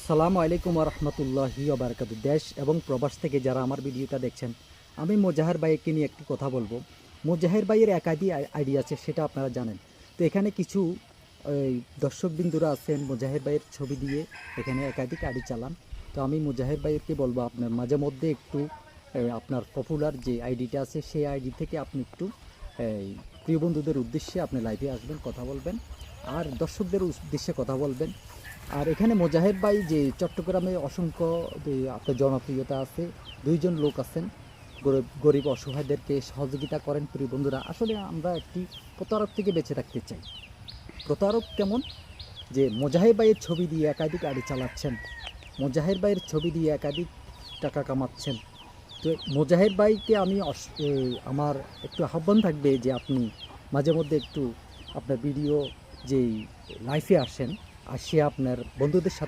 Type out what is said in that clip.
আসসালামু আলাইকুম রহমতুল্লাহি ওবারাকাতু। দেশ এবং প্রবাস থেকে যারা আমার ভিডিওটা দেখছেন, আমি মোজাহের ভাইকে নিয়ে একটি কথা বলবো। মোজাহের ভাইয়ের একাধিক আইডি আছে, সেটা আপনারা জানেন। তো এখানে কিছু দর্শকবিন্দুরা আছেন মোজাহের ভাইয়ের ছবি দিয়ে এখানে একাধিক আইডি চালান। তো আমি মোজাহের ভাইয়েরকে বলবো, আপনার মাঝে মধ্যে একটু আপনার পপুলার যে আইডিটা আছে সেই আইডি থেকে আপনি একটু প্রিয় বন্ধুদের উদ্দেশ্যে আপনি লাইভে আসবেন, কথা বলবেন, আর দর্শকদের উদ্দেশ্যে কথা বলবেন। আর এখানে মোজাহেদ ভাই যে চট্টগ্রামে অসংখ্য আপনার জনপ্রিয়তা আছে, দুইজন লোক আছেন গরিব অসহায়দেরকে সহযোগিতা করেন। প্রিয় বন্ধুরা, আসলে আমরা একটি প্রতারক থেকে বেঁচে থাকতে চাই। প্রতারক কেমন? যে মোজাহেদ ভাইয়ের ছবি দিয়ে একাধিক আড়ি চালাচ্ছেন, মোজাহেদ ভাইয়ের ছবি দিয়ে একাধিক টাকা কামাচ্ছেন। তো মোজাহেদ ভাইকে আমি আমার একটু আহ্বান থাকবে যে আপনি মাঝে মধ্যে একটু আপনার ভিডিও যেই লাইফে আসেন, আসে আপনার বন্ধুদের সাথে